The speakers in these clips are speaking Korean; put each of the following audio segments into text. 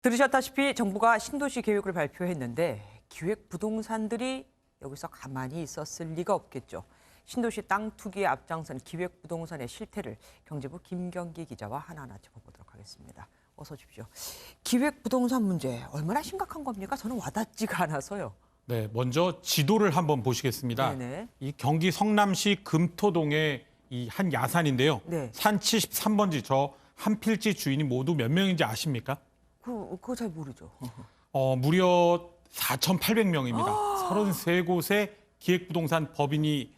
들으셨다시피 정부가 신도시 계획을 발표했는데 기획부동산들이 여기서 가만히 있었을 리가 없겠죠. 신도시 땅 투기에 앞장선 기획부동산의 실태를 경제부 김경기 기자와 하나하나 짚어보도록 하겠습니다. 어서 오십시오. 기획부동산 문제 얼마나 심각한 겁니까? 저는 와닿지가 않아서요. 네, 먼저 지도를 한번 보시겠습니다. 네네. 이 경기 성남시 금토동의 이 한 야산인데요. 네. 산 73번지 저 한 필지 주인이 모두 몇 명인지 아십니까? 그거 잘 모르죠. 무려 4,800명입니다. 33곳의 기획부동산 법인이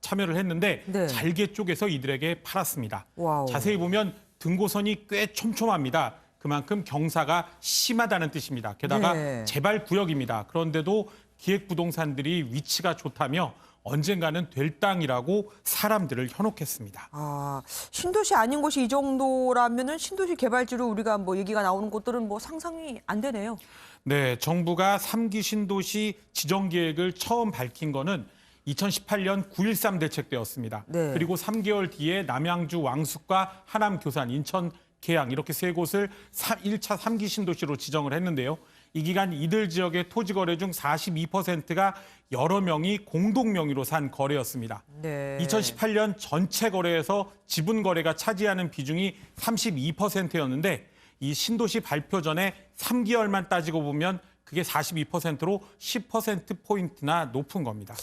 참여를 했는데 네. 잘게 쪼개서 이들에게 팔았습니다. 와우. 자세히 보면 등고선이 꽤 촘촘합니다. 그만큼 경사가 심하다는 뜻입니다. 게다가 네. 재발 구역입니다. 그런데도 기획부동산들이 위치가 좋다며 언젠가는 될 땅이라고 사람들을 현혹했습니다. 신도시 아닌 곳이 이 정도라면은 신도시 개발지로 우리가 얘기가 나오는 곳들은 상상이 안 되네요. 네, 정부가 3기 신도시 지정 계획을 처음 밝힌 거는 2018년 9.13 대책 때였습니다. 네. 그리고 3개월 뒤에 남양주 왕숙과 하남 교산, 인천 계양 이렇게 세 곳을 1차 3기 신도시로 지정을 했는데요. 이 기간 이들 지역의 토지 거래 중 42%가 여러 명이 공동 명의로 산 거래였습니다. 네. 2018년 전체 거래에서 지분 거래가 차지하는 비중이 32%였는데 이 신도시 발표 전에 3개월만 따지고 보면 그게 42%로 10%포인트나 높은 겁니다.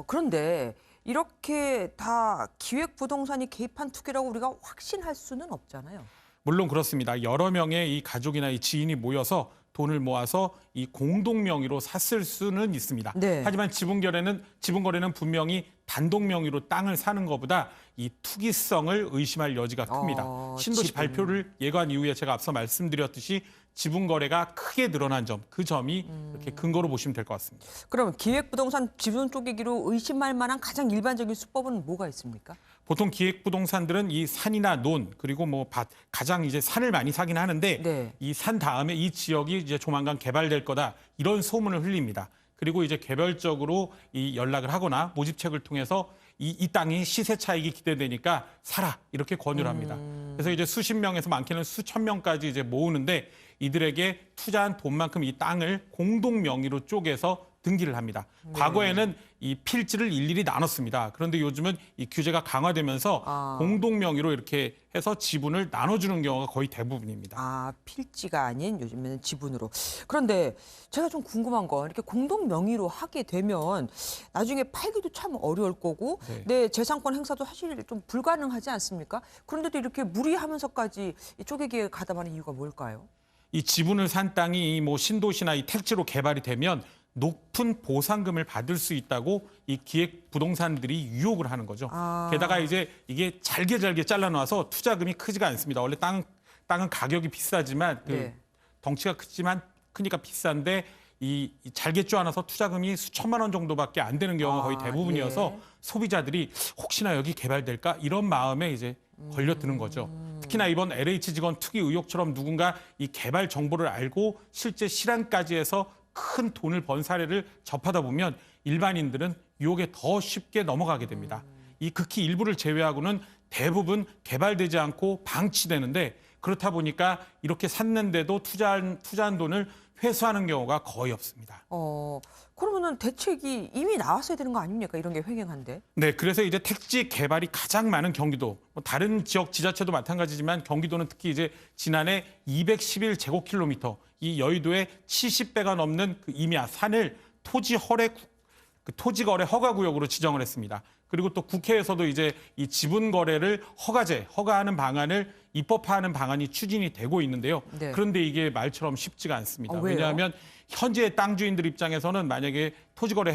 그런데 이렇게 다 기획부동산이 개입한 투기라고 우리가 확신할 수는 없잖아요. 물론 그렇습니다. 여러 명의 이 가족이나 이 지인이 모여서 돈을 모아서 이 공동 명의로 샀을 수는 있습니다. 네. 하지만 지분 거래는 분명히 단독 명의로 땅을 사는 것보다 이 투기성을 의심할 여지가 큽니다. 신도시 지분. 발표를 예고한 이후에 제가 앞서 말씀드렸듯이 지분 거래가 크게 늘어난 점, 그 점이 이렇게 근거로 보시면 될 것 같습니다. 그럼 기획부동산 지분 쪼개기로 의심할 만한 가장 일반적인 수법은 뭐가 있습니까? 보통 기획부동산들은 이 산이나 논 그리고 밭 가장 이제 산을 많이 사긴 하는데 네. 이 산 다음에 이 지역이 이제 조만간 개발될 거다 이런 소문을 흘립니다. 그리고 이제 개별적으로 이 연락을 하거나 모집책을 통해서 이 땅이 시세 차익이 기대되니까 사라 이렇게 권유를 합니다. 그래서 이제 수십 명에서 많게는 수천 명까지 이제 모으는데 이들에게 투자한 돈만큼 이 땅을 공동 명의로 쪼개서 등기를 합니다. 과거에는 이 필지를 일일이 나눴습니다. 그런데 요즘은 이 규제가 강화되면서 공동 명의로 이렇게 해서 지분을 나눠주는 경우가 거의 대부분입니다. 필지가 아닌 요즘에는 지분으로. 그런데 제가 좀 궁금한 건 이렇게 공동 명의로 하게 되면 나중에 팔기도 참 어려울 거고 네. 내 재산권 행사도 사실 좀 불가능하지 않습니까? 그런데도 이렇게 무리하면서까지 이 쪼개기에 가담하는 이유가 뭘까요? 이 지분을 산 땅이 신도시나 이 택지로 개발이 되면 높은 보상금을 받을 수 있다고 이 기획 부동산들이 유혹을 하는 거죠. 게다가 이제 이게 잘게 잘라놔서 투자금이 크지가 않습니다. 원래 땅은 가격이 비싸지만 네. 덩치가 크니까 비싼데 이 잘게 쪼아놔서 투자금이 수천만 원 정도밖에 안 되는 경우가 거의 대부분이어서 예. 소비자들이 혹시나 여기 개발될까 이런 마음에 이제 걸려드는 거죠. 특히나 이번 LH 직원 투기 의혹처럼 누군가 이 개발 정보를 알고 실제 실행까지 해서 큰 돈을 번 사례를 접하다 보면 일반인들은 유혹에 더 쉽게 넘어가게 됩니다. 이 극히 일부를 제외하고는 대부분 개발되지 않고 방치되는데 그렇다 보니까 이렇게 샀는데도 투자한 돈을 회수하는 경우가 거의 없습니다. 그러면은 대책이 이미 나왔어야 되는 거 아닙니까? 이런 게 횡행한데. 네, 그래서 이제 택지 개발이 가장 많은 경기도, 다른 지역 지자체도 마찬가지지만 경기도는 특히 이제 지난해 211제곱킬로미터, 이 여의도의 70배가 넘는 그 임야 산을 토지 거래 허가 구역으로 지정을 했습니다. 그리고 또 국회에서도 이제 이 지분 거래를 허가하는 방안을 입법화하는 방안이 추진이 되고 있는데요. 네. 그런데 이게 말처럼 쉽지가 않습니다. 왜요? 왜냐하면 현재 땅 주인들 입장에서는 만약에 토지 거래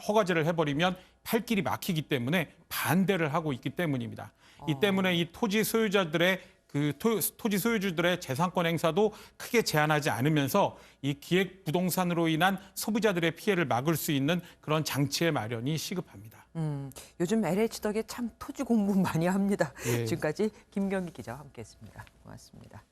허가제를 해버리면 팔 길이 막히기 때문에 반대를 하고 있기 때문입니다. 이 때문에 이 토지 소유주들의 재산권 행사도 크게 제한하지 않으면서 이 기획 부동산으로 인한 소비자들의 피해를 막을 수 있는 그런 장치의 마련이 시급합니다. 요즘 LH 덕에 참 토지 공부 많이 합니다. 예. 지금까지 김경기 기자와 함께했습니다. 고맙습니다.